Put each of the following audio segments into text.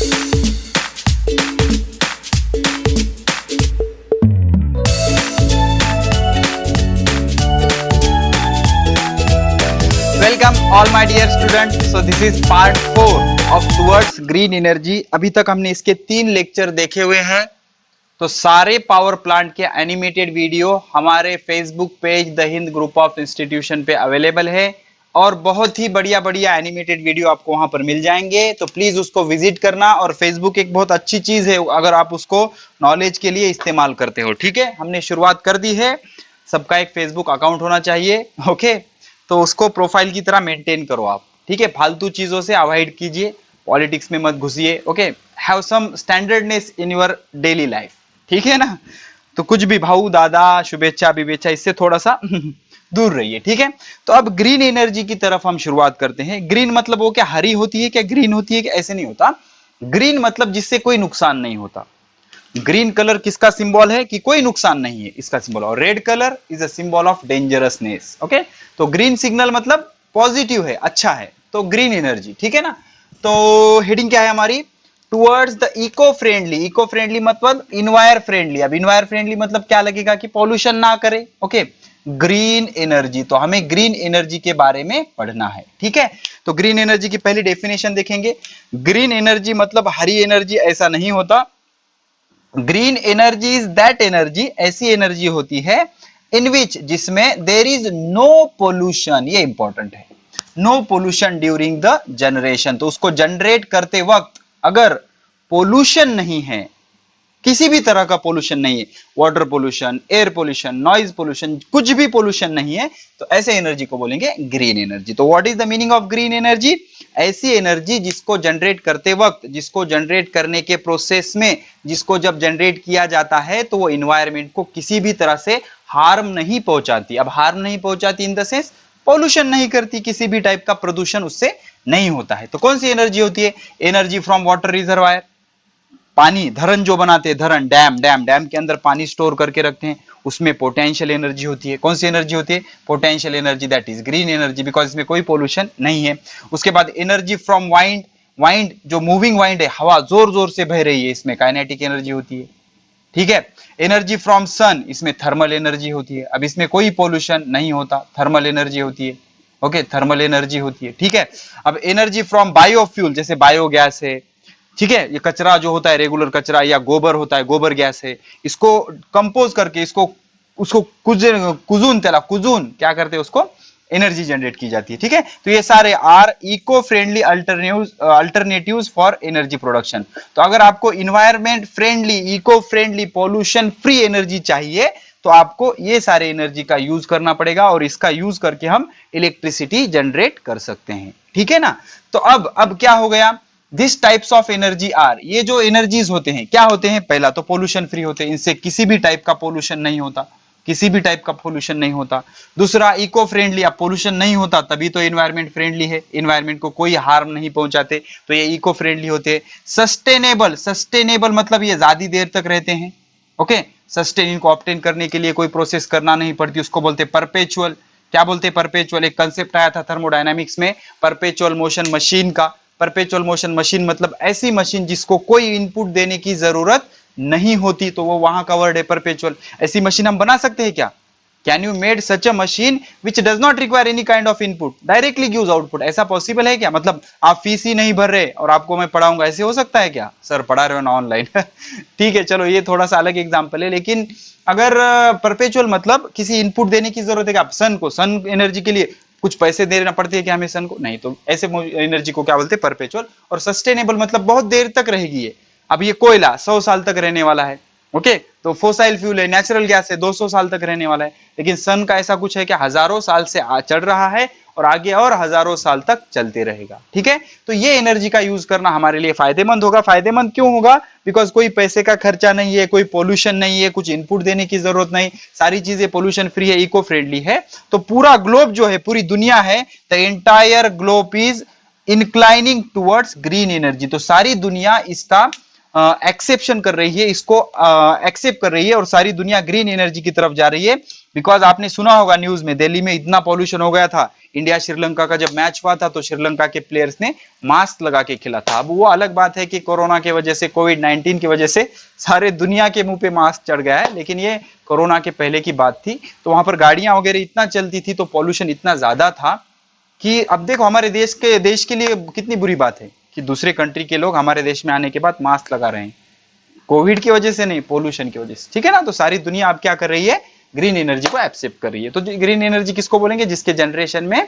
Welcome all my dear student. So this is part 4 of towards green energy. अभी तक हमने इसके 3 lecture देखे हुए हैं। तो सारे पावर प्लांट के एनिमेटेड वीडियो हमारे Facebook page the Hind group of institution पे अवेलेबल है और बहुत ही बढ़िया बढ़िया एनिमेटेड वीडियो आपको वहां पर मिल जाएंगे। तो प्लीज उसको विजिट करना। और फेसबुक एक बहुत अच्छी चीज है अगर आप उसको नॉलेज के लिए इस्तेमाल करते हो। ठीक है, हमने शुरुआत कर दी है। सबका एक फेसबुक अकाउंट होना चाहिए। ओके, तो उसको प्रोफाइल की तरह मेंटेन करो आप। ठीक है, फालतू चीजों से अवॉइड कीजिए, पॉलिटिक्स में मत घुसिए। Okay, have some standardness in your daily life. ठीक है ना, तो कुछ भी भाऊ दादा शुभेच्छा विभेच्छा इससे थोड़ा सा दूर रहिए। ठीक है, तो अब ग्रीन एनर्जी की तरफ हम शुरुआत करते हैं। ग्रीन मतलब वो क्या हरी होती है, क्या ग्रीन होती है, क्या ऐसे नहीं होता। ग्रीन मतलब जिससे कोई नुकसान नहीं होता। ग्रीन कलर किसका सिंबल है कि कोई नुकसान नहीं है, इसका सिंबल। और red colour is a symbol of dangerousness. Okay, तो ग्रीन सिग्नल मतलब पॉजिटिव है, अच्छा है, तो ग्रीन एनर्जी। ठीक है ना, तो हेडिंग क्या है हमारी, towards the eco friendly. Eco friendly मतलब इन्वायर फ्रेंडली। अब इन्वायर फ्रेंडली मतलब क्या लगेगा कि पॉल्यूशन ना करे। ओके, ग्रीन एनर्जी, तो हमें ग्रीन एनर्जी के बारे में पढ़ना है। ठीक है, तो ग्रीन एनर्जी की पहली डेफिनेशन देखेंगे। ग्रीन एनर्जी मतलब हरी एनर्जी ऐसा नहीं होता। Green energy is that energy, ऐसी एनर्जी होती है इन विच, जिसमें देर इज नो पोल्यूशन। ये इंपॉर्टेंट है, no pollution during the generation. तो उसको जनरेट करते वक्त अगर पोल्यूशन नहीं है, किसी भी तरह का पोल्यूशन नहीं है, water pollution, air pollution, noise pollution, कुछ भी पोल्यूशन नहीं है, तो ऐसे एनर्जी को बोलेंगे ग्रीन एनर्जी। तो what is the meaning of green energy, ऐसी एनर्जी जिसको जनरेट करते वक्त, जिसको जनरेट करने के प्रोसेस में, जिसको जब जनरेट किया जाता है तो वो इन्वायरमेंट को किसी भी तरह से हार्म नहीं पहुंचाती। अब हार्म नहीं पहुंचाती इन द सेंस पॉल्यूशन नहीं करती, किसी भी टाइप का प्रदूषण उससे नहीं होता है। तो कौन सी एनर्जी होती है, एनर्जी फ्रॉम वाटर रिजर्वायर। पानी धरन जो बनाते हैं, धरन डैम के अंदर पानी स्टोर करके रखते हैं, उसमें पोटेंशियल एनर्जी होती है। कौन सी एनर्जी होती है, potential energy, that is green energy, because इसमें कोई पोल्यूशन नहीं है। उसके बाद एनर्जी फ्रॉम वाइंड, वाइंड जो मूविंग वाइंड है, हवा जोर जोर से बह रही है, इसमें काइनेटिक एनर्जी होती है। ठीक है, एनर्जी फ्रॉम सन, इसमें थर्मल एनर्जी होती है। अब इसमें कोई पोल्यूशन नहीं होता, थर्मल एनर्जी होती है। ओके, थर्मल एनर्जी होती है। ठीक है, अब एनर्जी फ्रॉम बायोफ्यूल, जैसे बायोगैस है। ठीक है, ये कचरा जो होता है रेगुलर कचरा, या गोबर होता है, गोबर गैस है, इसको कंपोज करके इसको उसको कुजून क्या करते हैं, उसको एनर्जी जनरेट की जाती है। ठीक है, तो ये सारे are eco friendly alternatives for energy production. तो अगर आपको environment friendly, eco friendly, pollution free energy चाहिए तो आपको ये सारे एनर्जी का यूज करना पड़ेगा और इसका यूज करके हम इलेक्ट्रिसिटी जनरेट कर सकते हैं। ठीक है ना, तो अब क्या हो गया, this types of energy are, ये जो एनर्जीज होते हैं क्या होते हैं, पहला तो पोल्यूशन फ्री होते हैं, इनसे किसी भी टाइप का पोल्यूशन नहीं होता, किसी भी टाइप का पोल्यूशन नहीं होता। दूसरा इको फ्रेंडली, अब पोल्यूशन नहीं होता तभी तो एनवायरमेंट फ्रेंडली है, एनवायरमेंट को कोई हार्म नहीं पहुंचाते, तो ये इको फ्रेंडली होते हैं। सस्टेनेबल, सस्टेनेबल मतलब ये ज्यादा देर तक रहते हैं। ओके, सस्टेन, इनको ऑब्टेन करने के लिए कोई प्रोसेस करना नहीं पड़ती, उसको बोलते परपेचुअल। क्या बोलते हैं परपेचुअल, एक कंसेप्ट आया था थर्मोडायनामिक्स में, परपेचुअल मोशन मशीन का। परपेचुअल मोशन मशीन मतलब ऐसी मशीन जिसको कोई इनपुट देने की जरूरत नहीं होती, तो वो वहां का वर्ड है परपेचुअल। ऐसी मशीन हम बना सकते हैं क्या, can you made such a machine which does not require any kind of input, directly gives output, ऐसा पॉसिबल है क्या, मतलब आप फीस ही नहीं भर रहे और आपको मैं पढ़ाऊंगा, ऐसे हो सकता है क्या, सर पढ़ा रहे हो ना ऑनलाइन ठीक है, चलो ये थोड़ा सा अलग एग्जाम्पल है। लेकिन अगर परपेचुअल मतलब किसी इनपुट देने की जरूरत है, आप सन को, सन एनर्जी के लिए कुछ पैसे देना पड़ती है क्या हमें सन को, नहीं, तो ऐसे एनर्जी को क्या बोलते हैं, परपेचुअल। और सस्टेनेबल मतलब बहुत देर तक रहेगी ये। अब ये कोयला 100 साल तक रहने वाला है। ओके, तो फोसाइल फ्यूल है, नेचुरल गैस है, 200 साल तक रहने वाला है। लेकिन सन का ऐसा कुछ है कि हजारों साल से चल रहा है और आगे और हजारों साल तक चलते रहेगा। ठीक है, तो ये एनर्जी का यूज करना हमारे लिए फायदेमंद होगा। फायदेमंद क्यों होगा, बिकॉज कोई पैसे का खर्चा नहीं है, कोई पोल्यूशन नहीं है, कुछ इनपुट देने की जरूरत नहीं, सारी चीजें पोल्यूशन फ्री है, इको फ्रेंडली है। तो पूरा ग्लोब जो है, पूरी दुनिया है, the entire globe is inclining towards green energy. तो सारी दुनिया इसका एक्सेप्शन कर रही है, इसको एक्सेप्ट कर रही है और सारी दुनिया ग्रीन एनर्जी की तरफ जा रही है। बिकॉज आपने सुना होगा न्यूज में, दिल्ली में इतना पॉल्यूशन हो गया था, इंडिया श्रीलंका का जब मैच हुआ था तो श्रीलंका के प्लेयर्स ने मास्क लगा के खेला था। अब वो अलग बात है कि कोरोना की वजह से, कोविड-19 की वजह से सारे दुनिया के मुंह पे मास्क चढ़ गया है, लेकिन ये कोरोना के पहले की बात थी। तो वहां पर गाड़ियां वगैरह इतना चलती थी तो पॉल्यूशन इतना ज्यादा था कि अब देखो हमारे देश के लिए कितनी बुरी बात है कि दूसरे कंट्री के लोग हमारे देश में आने के बाद मास्क लगा रहे हैं, कोविड की वजह से नहीं, पोल्यूशन की वजह से, ठीक है ना। तो सारी दुनिया अब क्या कर रही है, ग्रीन एनर्जी को एक्सेप्ट कर रही है। तो ग्रीन एनर्जी किसको बोलेंगे, जिसके जनरेशन में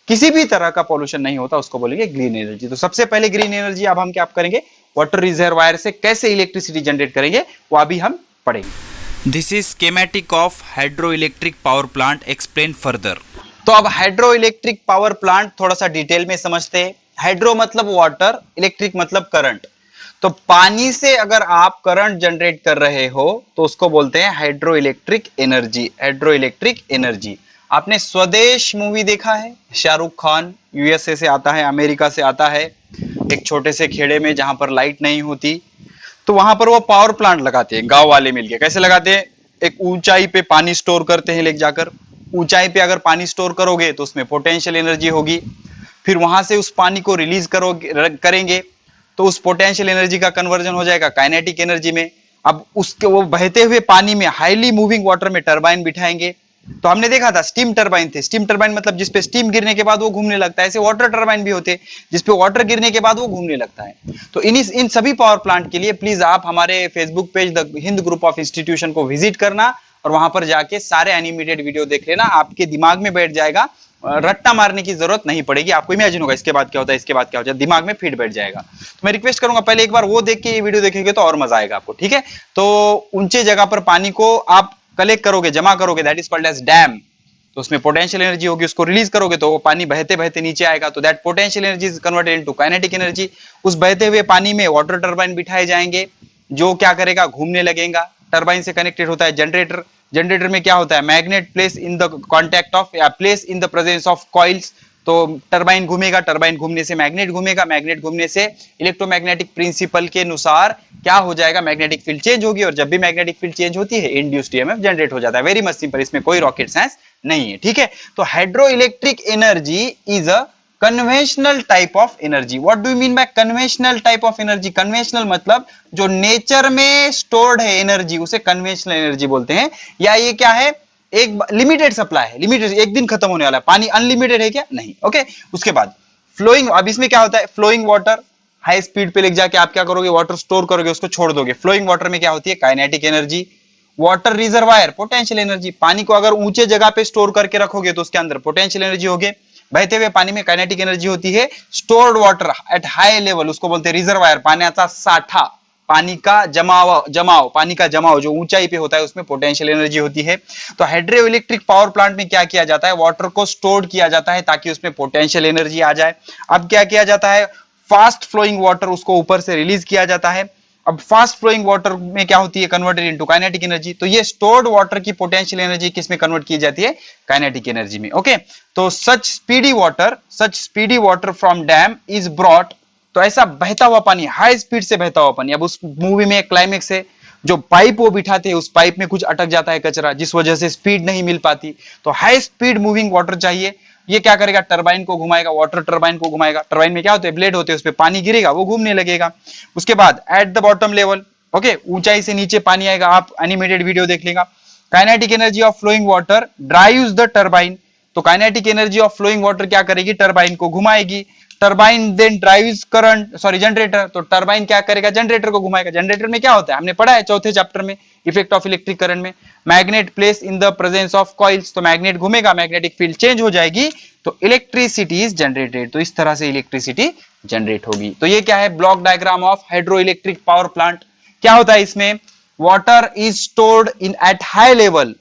किसी भी तरह का पॉल्यूशन नहीं होता उसको बोलेंगे ग्रीन एनर्जी। तो सबसे पहले ग्रीन एनर्जी अब हम क्या करेंगे, वाटर रिजर्वायर से कैसे इलेक्ट्रिसिटी जनरेट करेंगे वो अभी हम पढ़ेंगे। This is schematic of hydro electric power plant, explain further. तो अब हाइड्रो इलेक्ट्रिक पावर प्लांट थोड़ा सा डिटेल में समझते हैं। हाइड्रो मतलब वाटर, इलेक्ट्रिक मतलब करंट। तो पानी से अगर आप करंट जनरेट कर रहे हो तो उसको बोलते हैं hydro electric energy. Hydro electric energy. आपने स्वदेश मूवी देखा है, शाहरुख खान यूएसए से आता है, अमेरिका से आता है, एक छोटे से खेड़े में जहां पर लाइट नहीं होती, तो वहां पर वो पावर प्लांट लगाते हैं गांव वाले मिलके। कैसे लगाते हैं, एक ऊंचाई पे पानी स्टोर करते हैं, ले जाकर ऊंचाई पे अगर पानी स्टोर करोगे तो उसमें पोटेंशियल एनर्जी होगी, फिर वहां से उस पानी को रिलीज करेंगे तो उस पोटेंशियल एनर्जी का कन्वर्जन हो जाएगा काइनेटिक एनर्जी में। अब उसके वो बहते हुए पानी में हाईली मूविंग वाटर में टरबाइन बिठाएंगे। तो हमने देखा था स्टीम टरबाइन थे, स्टीम टरबाइन मतलब जिसपे स्टीम गिरने के बाद वो घूमने लगता है, ऐसे वाटर टरबाइन भी होते जिसपे वाटर गिरने के बाद वो घूमने लगता है। तो इन सभी पावर प्लांट के लिए प्लीज आप हमारे Facebook page the Hind group of institution को विजिट करना और वहां पर जाके सारे एनिमेटेड वीडियो देख लेना, आपके दिमाग में बैठ जाएगा, रट्टा मारने की जरूरत नहीं पड़ेगी, आपको इमेजिन होगा इसके बाद क्या होता है, इसके बाद क्या होता है, दिमाग में फिट बैठ जाएगा। तो मैं रिक्वेस्ट करूंगा पहले एक बार वो देख के ये वीडियो देखेंगे तो और मजा आएगा आपको, ठीक है। तो ऊंचे जगह पर पानी को आप कलेक्ट करोगे, जमा करोगे, that is called as dam. तो उसमें पोटेंशियल एनर्जी होगी, उसको रिलीज करोगे तो वो पानी बहते बहते नीचे आएगा, तो that potential energy is converted into kinetic energy. उस बहते हुए पानी में वाटर टरबाइन बिठाए जाएंगे जो क्या करेगा, घूमने लगेगा। टरबाइन से कनेक्टेड होता है जनरेटर। जनरेटर में क्या होता है, magnet place in the contact of या place in the presence of coils. तो टरबाइन घूमेगा, टरबाइन घूमने से मैग्नेट घूमेगा, मैग्नेट घूमने से इलेक्ट्रोमैग्नेटिक प्रिंसिपल के अनुसार क्या हो जाएगा, मैग्नेटिक फील्ड चेंज होगी, और जब भी मैग्नेटिक फील्ड चेंज होती है इंड्यूस्ड ईएमएफ जनरेट हो जाता है। वेरी मच सिंपल, इसमें कोई रॉकेट साइंस नहीं है, ठीक है। तो hydro electric energy is a conventional type of energy. What do you mean by conventional type of energy? Conventional मतलब जो नेचर में स्टोर्ड है एनर्जी, उसे कन्वेंशनल एनर्जी बोलते हैं। या ये क्या है, एक लिमिटेड सप्लाई है, लिमिटेड, एक दिन खत्म होने वाला है। पानी अनलिमिटेड है क्या? नहीं, ओके। उसके बाद फ्लोइंग, अब इसमें क्या होता है, फ्लोइंग वाटर हाई स्पीड पे ले जाके आप क्या करोगे, वाटर स्टोर करोगे, उसको छोड़ दोगे। फ्लोइंग वाटर में क्या होती है, kinetic energy. Water reservoir, potential energy. पानी को अगर ऊंचे जगह पे स्टोर करके रखोगे तो उसके अंदर पोटेंशियल एनर्जी होगी। बहते हुए पानी में काइनेटिक एनर्जी होती है। Stored water at high level, उसको बोलते हैं रिजर्वायर, पाण्याचा साठा, पानी का जमाव, पानी का जमाव जो ऊंचाई पे होता है उसमें पोटेंशियल एनर्जी होती है। तो हाइड्रो इलेक्ट्रिक पावर प्लांट में क्या किया जाता है, वाटर को स्टोर किया जाता है ताकि उसमें पोटेंशियल एनर्जी आ जाए। अब क्या किया जाता है, फास्ट फ्लोइंग वाटर उसको ऊपर से रिलीज किया जाता है। अब फास्ट फ्लोइंग वाटर में क्या होती है, कन्वर्टेड इनटू काइनेटिक एनर्जी। तो ये स्टोर्ड वाटर की पोटेंशियल एनर्जी किस में कन्वर्ट की जाती है, काइनेटिक एनर्जी में, ओके। तो such speedy water from dam is brought. तो ऐसा बहता हुआ पानी, हाई स्पीड से बहता हुआ पानी। अब उस मूवी में एक क्लाइमेक्स है, जो पाइप वो बिठाते हैं उस पाइप में कुछ अटक जाता है कचरा, जिस वजह से स्पीड नहीं मिल पाती। तो हाई स्पीड मूविंग वाटर चाहिए। ये क्या करेगा, टरबाइन को घुमाएगा, वाटर टरबाइन को घुमाएगा। टरबाइन में क्या होते हैं, ब्लेड होते हैं, उस पर पानी गिरेगा, वो घूमने लगेगा। उसके बाद eight the bottom level, okay, ऊंचाई से नीचे पानी आएगा। आप एनिमेटेड वीडियो देख लेगा। Kinetic energy of flowing water drives the turbine. तो kinetic energy of flowing water क्या करेगी, टरबाइन को घुमाएगी। Turbine then drives generator. तो टरबाइन क्या करेगा, जनरेटर को घुमाएगा। जनरेटर में क्या होता है, हमने पढ़ा है चौथे चैप्टर में, इफेक्ट ऑफ इलेक्ट्रिक करंट में। Magnet place in the presence of coils. तो मैग्नेट घूमेगा, मैग्नेटिक फील्ड चेंज हो जाएगी, तो इलेक्ट्रिसिटी इज जनरेटेड। तो इस तरह से इलेक्ट्रिसिटी जनरेट होगी। तो ये क्या है, block diagram of hydro electric power plant. क्या होता है इसमें, water is stored in at high level,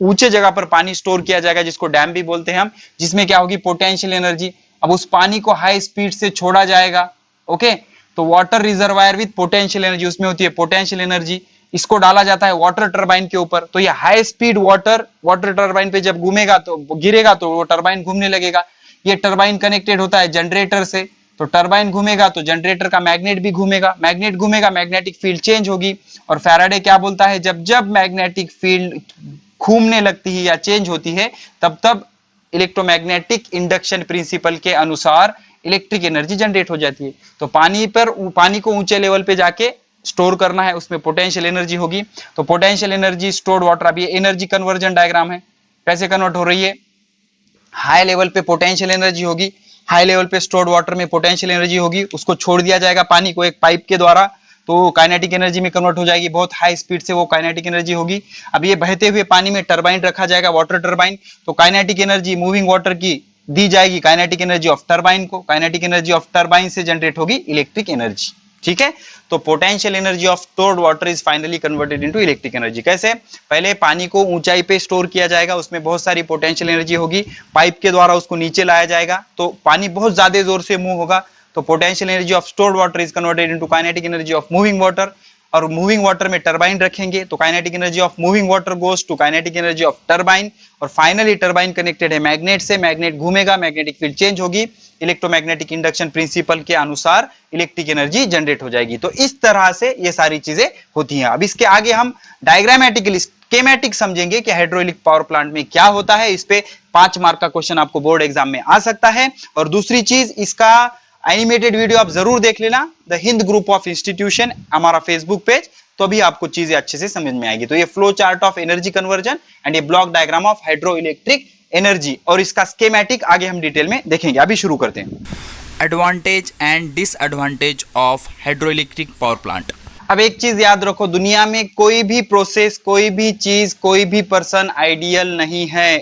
ऊंचे जगह पर पानी स्टोर किया जाएगा, जिसको डैम भी बोलते हैं हम, जिसमें क्या होगी, पोटेंशियल एनर्जी। अब उस पानी को हाई स्पीड से छोड़ा जाएगा, ओके। तो water reservoir with potential energy, उसमें होती है पोटेंशियल एनर्जी। इसको डाला जाता है वाटर टरबाइन के ऊपर। तो ये हाई स्पीड वाटर टरबाइन पे जब घूमेगा तो गिरेगा तो वो टरबाइन घूमने लगेगा। ये टरबाइन कनेक्टेड होता है जनरेटर से। तो टरबाइन घूमेगा तो जनरेटर का मैग्नेट भी घूमेगा, मैग्नेट घूमेगा, मैग्नेटिक फील्ड चेंज होगी। और फैराडे क्या बोलता है, जब जब मैग्नेटिक फील्ड घूमने लगती है या चेंज होती है तब तब इलेक्ट्रोमैग्नेटिक इंडक्शन प्रिंसिपल के अनुसार इलेक्ट्रिक एनर्जी जनरेट हो जाती है। तो पानी को ऊंचे लेवल पे जाके स्टोर करना है, उसमें पोटेंशियल एनर्जी होगी। तो पोटेंशियल एनर्जी स्टोर्ड वाटर, अब ये एनर्जी कन्वर्जन डायग्राम है, कैसे कन्वर्ट हो रही है। हाई लेवल पे पोटेंशियल एनर्जी होगी, हाई लेवल पे स्टोर्ड वाटर में पोटेंशियल एनर्जी होगी, उसको छोड़ दिया जाएगा पानी को एक पाइप के द्वारा, तो काइनेटिक एनर्जी में कन्वर्ट हो जाएगी, बहुत हाई स्पीड से वो काइनेटिक एनर्जी होगी। अब ये बहते हुए पानी में टरबाइन रखा जाएगा, वाटर टरबाइन, तो काइनेटिक एनर्जी मूविंग वाटर की दी जाएगी काइनेटिक एनर्जी ऑफ टरबाइन को, काइनेटिक एनर्जी ऑफ टरबाइन से जनरेट होगी इलेक्ट्रिक एनर्जी। ठीक है, तो potential energy of stored water is finally converted into electric energy. कैसे, पहले पानी को ऊंचाई पे स्टोर किया जाएगा, उसमें बहुत सारी पोटेंशियल एनर्जी होगी, पाइप के द्वारा उसको नीचे लाया जाएगा, तो पानी बहुत ज्यादा जोर से मूव होगा, तो potential energy of stored water is converted into kinetic energy of moving water. और मूविंग वाटर में टरबाइन रखेंगे तो kinetic energy of moving water goes to kinetic energy of turbine. और फाइनली टरबाइन कनेक्टेड है magnet से, magnet घूमेगा, magnetic field change होगी, electromagnetic induction principle के अनुसार इलेक्ट्रिक एनर्जी जनरेट हो जाएगी। तो इस तरह से ये सारी चीजें होती हैं। अब इसके आगे हम डायग्रामेटिकली स्कीमेटिक समझेंगे कि हाइड्रोलिक पावर प्लांट में क्या होता है। इस पे 5 मार्क का क्वेश्चन आपको बोर्ड एग्जाम में आ सकता है। और दूसरी चीज, इसका एनिमेटेड वीडियो आप जरूर देख लेना, the Hind group of institution, हमारा फेसबुक पेज, तो भी आपको चीजें अच्छे से समझ में आएगी। तो ये flow chart of energy conversion and ये block diagram of hydro electric energy, और इसका स्कीमेटिक आगे हम डिटेल में देखेंगे। अभी शुरू करते हैं। Advantage and disadvantage of hydroelectric power plant. अब एक चीज याद रखो, दुनिया में कोई भी प्रोसेस, कोई भी चीज, कोई भी पर्सन आइडियल नहीं है।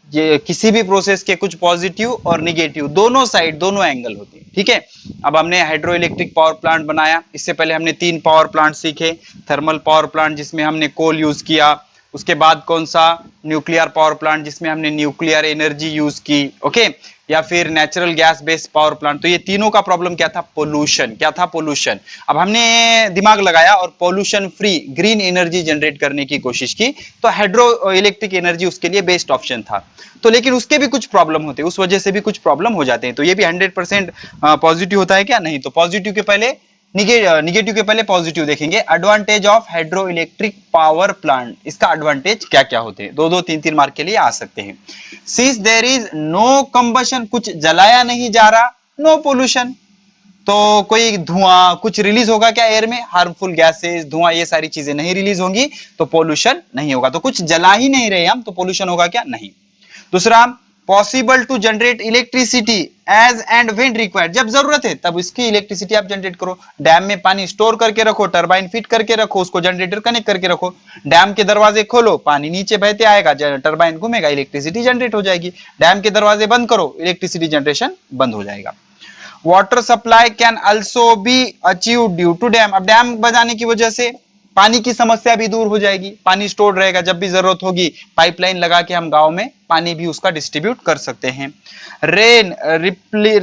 ये किसी भी प्रोसेस के कुछ पॉजिटिव और निगेटिव दोनों साइड, दोनों एंगल होते हैं। ठीक है, अब हमने हाइड्रो इलेक्ट्रिक पावर प्लांट बनाया, इससे पहले हमने 3 पावर प्लांट सीखे। थर्मल पावर प्लांट जिसमें हमने कोल यूज किया, उसके बाद कौन सा, न्यूक्लियर पावर प्लांट जिसमें हमने न्यूक्लियर एनर्जी यूज की, ओके, या फिर natural gas based power plant. तो ये तीनों का प्रॉब्लम क्या था, पोल्यूशन। क्या था, पोल्यूशन। अब हमने दिमाग लगाया और pollution free green energy generate करने की कोशिश की, तो हाइड्रो इलेक्ट्रिक एनर्जी उसके लिए बेस्ट ऑप्शन था। तो लेकिन उसके भी कुछ प्रॉब्लम होते हैं, उस वजह से भी कुछ प्रॉब्लम हो जाते हैं। तो ये भी 100% पॉजिटिव होता है क्या, नहीं। तो पॉजिटिव के पहले निगेटिव के पहले पॉजिटिव देखेंगे। Advantage of hydro electric power plant, इसका एडवांटेज क्या क्या होते हैं, 2-2, 3-3 मार्क के लिए आ सकते हैं। Since there is no combustion, कुछ जलाया नहीं जा रहा, नो पोल्यूशन, तो कोई धुआं कुछ रिलीज होगा क्या एयर में, हार्मफुल गैसेस, धुआं, ये सारी चीजें नहीं रिलीज होंगी, तो पोल्यूशन नहीं होगा। तो कुछ जला ही नहीं रहे हम, तो पोल्यूशन होगा क्या, नहीं। दूसरा, possible to generate electricity as and when required, जब जरूरत है तब इसकी इलेक्ट्रिसिटी आप जनरेट करो। डैम में पानी स्टोर करके रखो, टरबाइन फिट करके रखो, उसको जनरेटर कनेक्ट करके रखो, डैम के दरवाजे खोलो, पानी नीचे बहते आएगा, टरबाइन घूमेगा, इलेक्ट्रिसिटी जनरेट हो जाएगी। डैम के दरवाजे बंद करो, इलेक्ट्रिसिटी जनरेशन बंद हो जाएगा। Water supply can also be achieve due to dam, अब डैम बजाने की वजह से पानी की समस्या भी दूर हो जाएगी, पानी स्टोर रहेगा, जब भी जरूरत होगी पाइपलाइन लगा के हम गांव में पानी भी उसका डिस्ट्रीब्यूट कर सकते हैं। रेन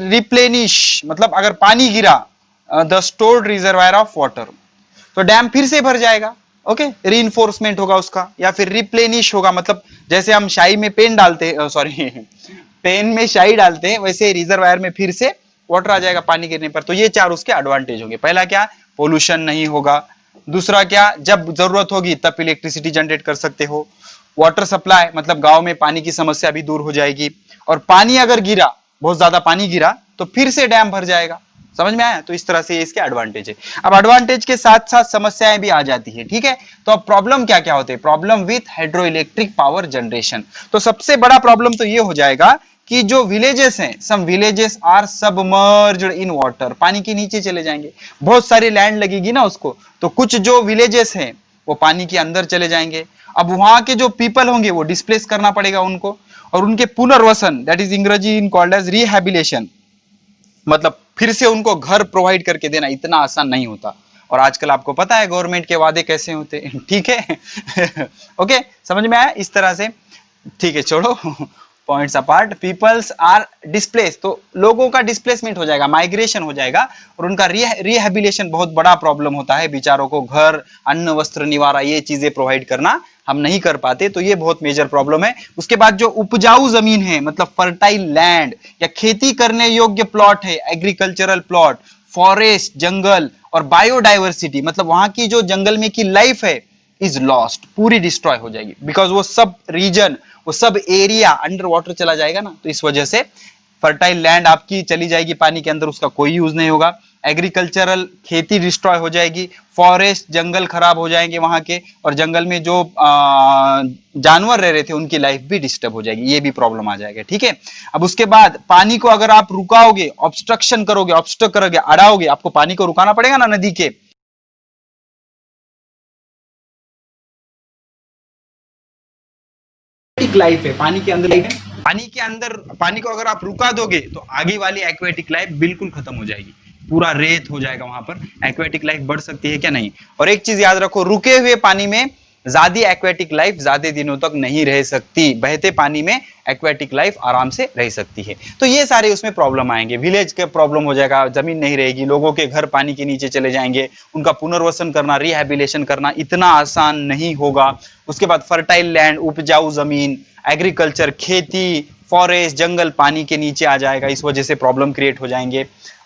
रिप्लेनिश, मतलब अगर पानी गिरा, the stored reservoir of water, तो डैम फिर से भर जाएगा, ओके, रीइंफोर्समेंट होगा उसका, या फिर रिप्लेनिश होगा, मतलब जैसे हम शाई में पेन डालते, सॉरी पेन में शाई डालते हैं, वैसे रिजर्वायर में फिर से वाटर आ जाएगा पानी गिरने पर। तो ये 4 उसके एडवांटेज होंगे। पहला क्या, पोल्यूशन नहीं होगा। दूसरा क्या, जब जरूरत होगी तब इलेक्ट्रिसिटी जनरेट कर सकते हो। वाटर सप्लाई, मतलब गांव में पानी की समस्या भी दूर हो जाएगी। और पानी अगर गिरा, बहुत ज्यादा पानी गिरा, तो फिर से डैम भर जाएगा। समझ में आया? तो इस तरह से इसके एडवांटेज है। अब एडवांटेज के साथ साथ समस्याएं भी आ जाती है, ठीक है। तो अब प्रॉब्लम क्या क्या होते हैं, problem with hydro electric power generation. तो सबसे बड़ा प्रॉब्लम तो ये हो जाएगा कि जो विलेजेस हैं, some villages are submerged in water, पानी के नीचे चले जाएंगे। बहुत सारी लैंड लगेगी ना उसको, तो कुछ जो विलेजेस हैं वो पानी के अंदर चले जाएंगे। अब वहां के जो पीपल होंगे वो डिस्प्लेस करना पड़ेगा उनको, और उनके पुनर्वसन, दैट इज अंग्रेजी इन कॉल्ड एज रिहैबिलिटेशन, मतलब फिर से उनको घर प्रोवाइड करके देना इतना आसान नहीं होता। और आजकल आपको पता है गवर्नमेंट के वादे कैसे होते हैं, ठीक है। ओके, समझ में आया? इस तरह से, ठीक है, छोड़ो। Points apart, peoples are displace, तो लोगों का डिस्प्लेसमेंट हो जाएगा, माइग्रेशन हो जाएगा और उनका रिहेबिलिटेशन बहुत बड़ा प्रॉब्लम होता है, बेचारों को घर, अन्न, वस्त्र, निवारा ये चीजें प्रोवाइड करना हम नहीं कर पाते, तो ये बहुत मेजर प्रॉब्लम है। उसके बाद जो उपजाऊ जमीन है, मतलब फर्टाइल लैंड या खेती करने योग्य प्लॉट है, एग्रीकल्चरल प्लॉट, फॉरेस्ट, जंगल और बायोडाइवर्सिटी, मतलब वहां की जो जंगल में की लाइफ है इज लॉस्ट, पूरी डिस्ट्रॉय हो जाएगी, बिकॉज वो सब रीजन, वो सब एरिया अंडर वाटर चला जाएगा ना, तो इस वजह से फर्टाइल लैंड आपकी चली जाएगी पानी के अंदर, उसका कोई यूज नहीं होगा। एग्रीकल्चरल खेती डिस्ट्रॉय हो जाएगी, फॉरेस्ट, जंगल खराब हो जाएंगे वहां के, और जंगल में जो जानवर रह रहे थे उनकी लाइफ भी डिस्टर्ब हो जाएगी, ये भी प्रॉब्लम आ जाएगा, ठीक है। अब उसके बाद पानी को अगर आप रुकाओगे, ऑब्स्ट्रक्शन करोगे, ऑब्स्ट्रक करोगे, अड़ाओगे, आपको पानी को रुकाना पड़ेगा ना नदी के, लाइफ है पानी के अंदर, लाइफ है पानी के अंदर, पानी को अगर आप रुका दोगे तो आगे वाली एक्वेटिक लाइफ बिल्कुल खत्म हो जाएगी, पूरा रेत हो जाएगा वहां पर, एक्वेटिक लाइफ बढ़ सकती है क्या? नहीं। और एक चीज याद रखो, रुके हुए पानी में ज्यादा एक्वेटिक लाइफ ज्यादा दिनों तक नहीं रह सकती, बहते पानी में एक्वेटिक लाइफ आराम से रह सकती है। तो ये सारे उसमें प्रॉब्लम आएंगे, विलेज के प्रॉब्लम हो जाएगा, जमीन नहीं रहेगी, लोगों के घर पानी के नीचे चले जाएंगे, उनका पुनर्वसन करना, रिहैबिलिटेशन करना इतना आसान नहीं होगा। उसके बाद फर्टाइल लैंड, उपजाऊ जमीन, एग्रीकल्चर, खेती, फॉरेस्ट, जंगल पानी के नीचे आ जाएगा, इस वजह से प्रॉब्लम क्रिएट हो जाएंगे,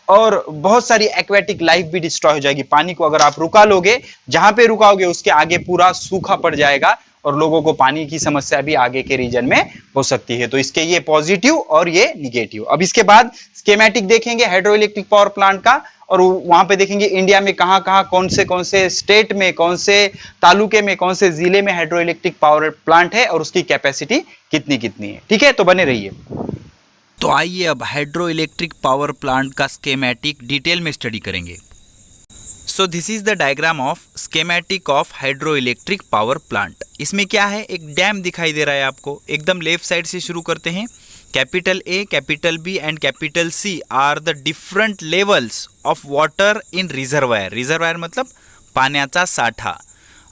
और बहुत सारी एक्वेटिक लाइफ भी डिस्ट्रॉय हो जाएगी। पानी को अगर आप रुका लोगे, जहां पे रुकाओगे उसके आगे पूरा सूखा पड़ जाएगा और लोगों को पानी की समस्या भी आगे के रीजन में हो सकती है। तो इसके ये पॉजिटिव और ये निगेटिव। अब इसके बाद स्कीमेटिक देखेंगे हाइड्रो इलेक्ट्रिक पावर प्लांट का, और वहां पे देखेंगे इंडिया में कहां कहां कौन से स्टेट में, कौन से तालुके में, कौन से जिले में हाइड्रो इलेक्ट्रिक पावर प्लांट है और उसकी कैपेसिटी कितनी कितनी है, ठीक है। तो बने रहिए। तो आइए अब हाइड्रो इलेक्ट्रिक पावर प्लांट का स्कीमेटिक डिटेल में स्टडी करेंगे। सो this is the diagram of schematic of hydro electric power plant. इसमें क्या है, एक डैम दिखाई दे रहा है आपको, एकदम लेफ्ट साइड से शुरू करते हैं। Capital A, capital B and capital C are the different levels of water in reservoir. Reservoir मतलब पाण्याचा साठा।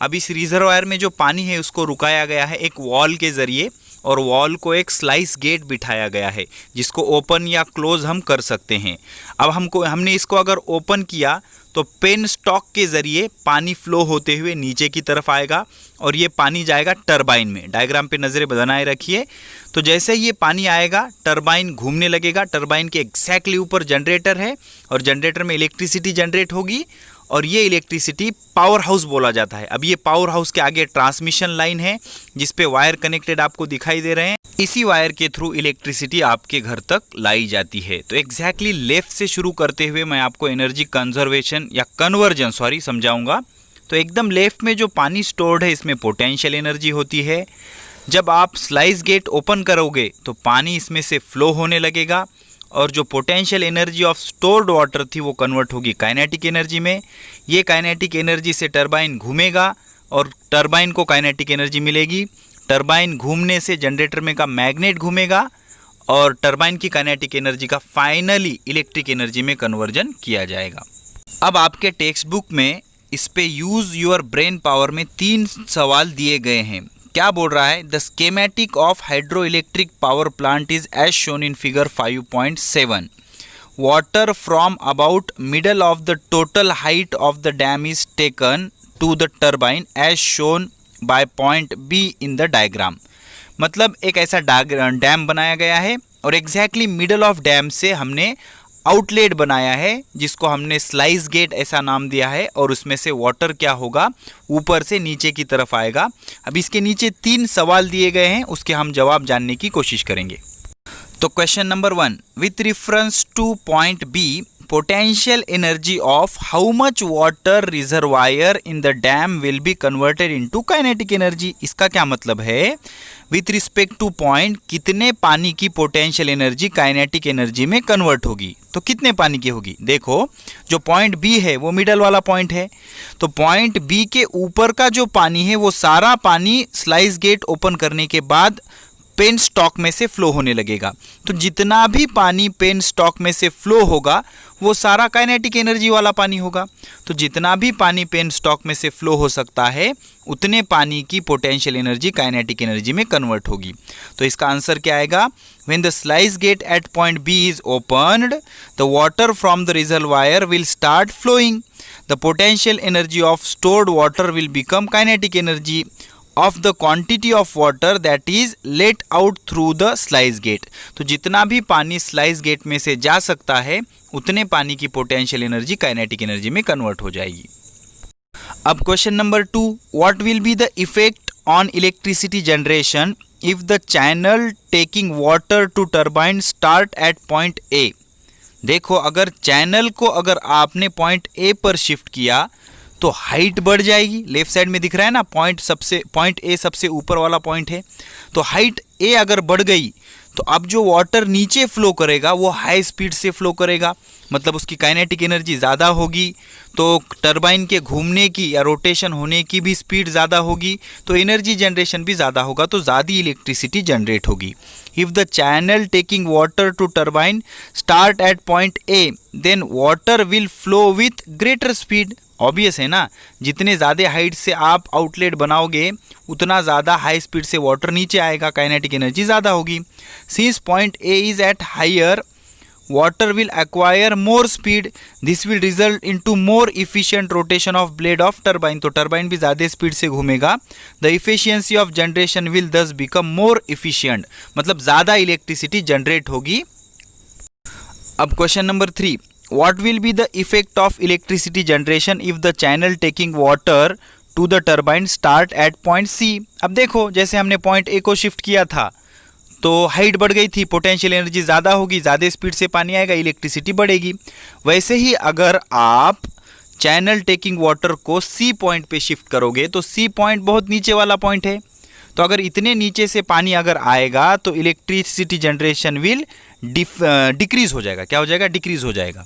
अब इस रिजर्वायर में जो पानी है उसको रुकाया गया है एक वॉल के जरिए, और वॉल को एक स्लाइस गेट बिठाया गया है जिसको ओपन या क्लोज हम कर सकते हैं। अब हमने इसको अगर ओपन किया तो पेन स्टॉक के ज़रिए पानी फ्लो होते हुए नीचे की तरफ आएगा और ये पानी जाएगा टरबाइन में। डायग्राम पे नज़रें बनाए रखिए। तो जैसे ये पानी आएगा टरबाइन घूमने लगेगा। टरबाइन के एग्जैक्टली ऊपर जनरेटर है और जनरेटर में इलेक्ट्रिसिटी जनरेट होगी और ये इलेक्ट्रिसिटी पावर हाउस बोला जाता है। अब ये पावर हाउस के आगे ट्रांसमिशन लाइन है जिस पे वायर कनेक्टेड आपको दिखाई दे रहे हैं। इसी वायर के थ्रू इलेक्ट्रिसिटी आपके घर तक लाई जाती है। तो एग्जैक्टली लेफ्ट से शुरू करते हुए मैं आपको एनर्जी कंजर्वेशन या कन्वर्जन समझाऊंगा। तो एकदम लेफ्ट में जो पानी स्टोर्ड है इसमें पोटेंशियल एनर्जी होती है। जब आप स्लाइस गेट ओपन करोगे तो पानी इसमें से फ्लो होने लगेगा और जो potential energy of stored water थी वो कन्वर्ट होगी काइनेटिक एनर्जी में। ये काइनेटिक एनर्जी से टरबाइन घूमेगा और टरबाइन को काइनेटिक एनर्जी मिलेगी। टरबाइन घूमने से जनरेटर में का मैग्नेट घूमेगा और टरबाइन की काइनेटिक एनर्जी का फाइनली इलेक्ट्रिक एनर्जी में कन्वर्जन किया जाएगा। अब आपके टेक्स्ट बुक में इस पे यूज़ योर ब्रेन पावर में 3 सवाल दिए गए हैं। क्या बोल रहा है, the schematic of hydro electric power plant is as shown in figure 5.7। Water from about middle of the total height of the dam is taken to the turbine as shown by point B in the diagram. मतलब एक ऐसा dam बनाया गया है और exactly middle of dam से हमने outlet बनाया है जिसको हमने स्लाइस गेट ऐसा नाम दिया है और उसमें से वाटर क्या होगा ऊपर से नीचे की तरफ आएगा। अब इसके नीचे 3 सवाल दिए गए हैं, उसके हम जवाब जानने की कोशिश करेंगे। तो question number 1, with reference to point B potential energy of how much water reservoir in the dam will be converted into kinetic energy. इसका क्या मतलब है, विथ रिस्पेक्ट टू पॉइंट कितने पानी की पोटेंशियल एनर्जी काइनेटिक एनर्जी में convert होगी। तो कितने पानी की होगी, देखो जो पॉइंट बी है वो मिडल वाला पॉइंट है, तो पॉइंट बी के ऊपर का जो पानी है वो सारा पानी स्लाइस गेट ओपन करने के बाद पेन स्टॉक में से फ्लो होने लगेगा। तो जितना भी पानी पेन स्टॉक में से फ्लो होगा वो सारा काइनेटिक एनर्जी वाला पानी होगा। तो तो जितना भी पानी पेन स्टॉक में से फ्लो हो सकता है उतने पानी की पोटेंशियल एनर्जी काइनेटिक एनर्जी में कन्वर्ट होगी। तो इसका आंसर क्या आएगा? When the sluice gate at point B is opened, the water from the reservoir will start flowing. The potential energy of stored water will become kinetic energy of the quantity of water that is let out through the sluice gate. तो जितना भी पानी slice gate में से जा सकता है उतने पानी की पोटेंशियल एनर्जी काइनेटिक एनर्जी में कन्वर्ट हो जाएगी। अब question number 2, what will be the effect on electricity generation if the channel taking water to turbine start at point A। देखो, अगर चैनल को अगर आपने पॉइंट ए पर शिफ्ट किया तो हाइट बढ़ जाएगी। लेफ्ट साइड में दिख रहा है ना, पॉइंट ए सबसे ऊपर वाला पॉइंट है। तो हाइट ए अगर बढ़ गई तो अब जो वाटर नीचे फ्लो करेगा वो हाई स्पीड से फ्लो करेगा, मतलब उसकी काइनेटिक एनर्जी ज़्यादा होगी। तो टरबाइन के घूमने की या रोटेशन होने की भी स्पीड ज़्यादा होगी, तो एनर्जी जनरेशन भी ज़्यादा होगा, तो ज़्यादा इलेक्ट्रिसिटी जनरेट होगी। If the channel taking water to turbine start at point A then water will flow with greater speed. Obvious है ना, जितने ज़्यादा हाइट से आप आउटलेट बनाओगे उतना ज़्यादा हाई स्पीड से वाटर नीचे आएगा, काइनेटिक एनर्जी ज़्यादा होगी। Since point A is at higher water will acquire more speed. This will result into more efficient rotation of blade of turbine. तो टर्बाइन भी ज़्यादा स्पीड से घूमेगा। The efficiency of generation will thus become more efficient, मतलब ज़्यादा electricity generate होगी। अब question number 3, what will be the effect of electricity generation if the channel taking water to the turbine start at point C। अब देखो, जैसे हमने point A को shift किया था तो हाइट बढ़ गई थी, पोटेंशियल एनर्जी ज़्यादा होगी, ज़्यादा स्पीड से पानी आएगा, इलेक्ट्रिसिटी बढ़ेगी। वैसे ही अगर आप चैनल टेकिंग वाटर को सी पॉइंट पे शिफ्ट करोगे तो सी पॉइंट बहुत नीचे वाला पॉइंट है, तो अगर इतने नीचे से पानी अगर आएगा तो इलेक्ट्रिसिटी जनरेशन विल डिक्रीज हो जाएगा। क्या हो जाएगा? डिक्रीज हो जाएगा।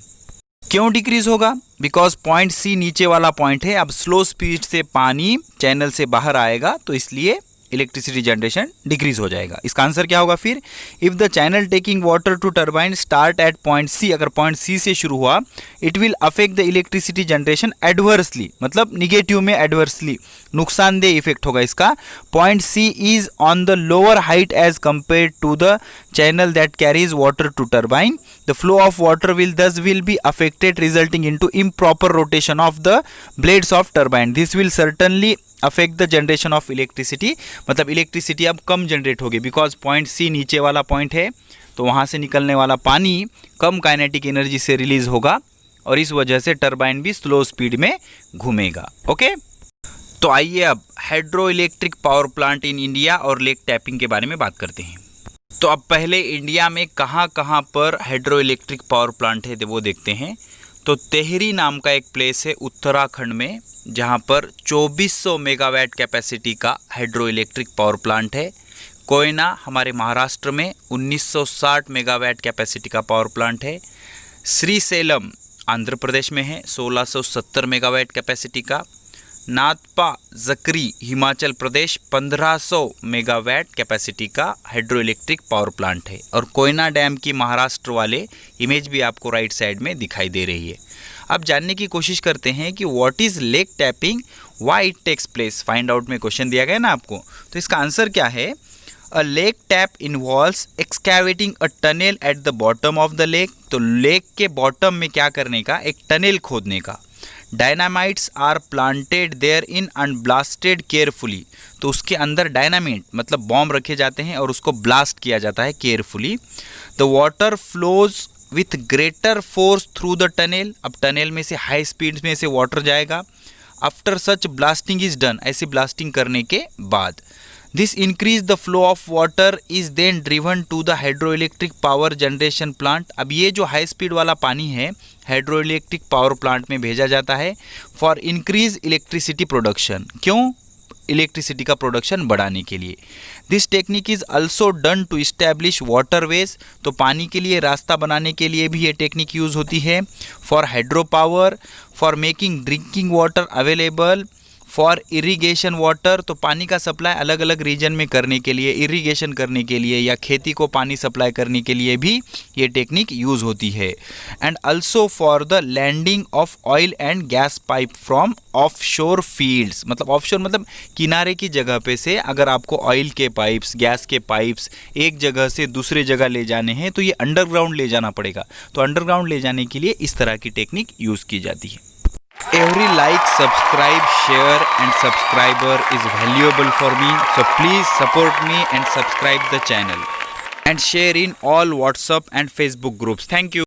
क्यों डिक्रीज होगा? बिकॉज पॉइंट सी नीचे वाला पॉइंट है, अब स्लो स्पीड से पानी चैनल से बाहर आएगा तो इसलिए इलेक्ट्रिसिटी जनरेशन डिक्रीज हो जाएगा। इसका आंसर क्या होगा फिर? If the channel taking water to turbine start at point C, अगर पॉइंट सी से शुरू हुआ, it will affect the electricity generation adversely, मतलब निगेटिव में एडवर्सली, नुकसानदेह इफेक्ट होगा इसका। Point C is on the lower height as compare to the channel that carries water to turbine. The flow of water will be affected, resulting into improper rotation of the blades of turbine. This will certainly affect the generation of electricity, मतलब electricity अब कम generate होगी, because point सी नीचे वाला point है तो वहाँ से निकलने वाला पानी कम काइनेटिक एनर्जी से रिलीज होगा और इस वजह से टरबाइन भी स्लो स्पीड में घूमेगा। ओके, तो आइए अब hydro electric power plant in India और लेक टैपिंग के बारे में बात करते हैं। तो अब पहले इंडिया में कहाँ कहाँ पर हाइड्रो इलेक्ट्रिक पावर प्लांट है वो देखते हैं। तो तेहरी नाम का एक प्लेस है उत्तराखंड में, जहाँ पर 2400 मेगावाट कैपेसिटी का हाइड्रो इलेक्ट्रिक पावर प्लांट है। कोयना हमारे महाराष्ट्र में 1960 मेगावाट कैपेसिटी का पावर प्लांट है। श्रीसेलम आंध्र प्रदेश में है 1670 मेगावाट कैपेसिटी का। नाथपा जकरी हिमाचल प्रदेश 1500 मेगावाट कैपेसिटी का हाइड्रो इलेक्ट्रिक पावर प्लांट है। और कोयना डैम की महाराष्ट्र वाले इमेज भी आपको राइट साइड में दिखाई दे रही है। अब जानने की कोशिश करते हैं कि what is lake tapping, why it takes place. Find out में क्वेश्चन दिया गया ना आपको, तो इसका आंसर क्या है? A lake tap involves excavating a tunnel at the bottom of the lake. तो लेक के बॉटम में क्या करने का? एक टनल खोदने का। Dynamites are planted there in and blasted carefully. तो उसके अंदर डायनामाइट मतलब बॉम्ब रखे जाते हैं और उसको ब्लास्ट किया जाता है carefully. The water flows with greater force through the tunnel. अब टनल में से हाई स्पीड में से वाटर जाएगा। After such blasting is done, ऐसी ब्लास्टिंग करने के बाद this increase the flow of water is then driven to the hydro electric power generation plant. अब ये जो हाई स्पीड वाला पानी है हाइड्रो इलेक्ट्रिक पावर प्लांट में भेजा जाता है फॉर इंक्रीज इलेक्ट्रिसिटी प्रोडक्शन। क्यों? इलेक्ट्रिसिटी का प्रोडक्शन बढ़ाने के लिए। This technique is also done to establish waterways. तो पानी के लिए रास्ता बनाने के लिए भी ये टेक्निक यूज़ होती है। For hydro power, for making drinking water available, for irrigation water, तो पानी का सप्लाई अलग अलग रीजन में करने के लिए, इरिगेशन करने के लिए या खेती को पानी सप्लाई करने के लिए भी ये टेक्निक यूज़ होती है। And also for the landing of oil and gas pipe from offshore fields, मतलब ऑफशोर मतलब किनारे की जगह पे से अगर आपको ऑयल के पाइप्स, गैस के पाइप्स एक जगह से दूसरे जगह ले जाने हैं तो ये अंडरग्राउंड ले जाना पड़ेगा। तो अंडरग्राउंड ले जाने के लिए इस तरह की टेक्निक यूज़ की जाती है। Every like, subscribe, share and subscriber is valuable for me. So please support me and subscribe the channel and share in all WhatsApp and Facebook groups. Thank you.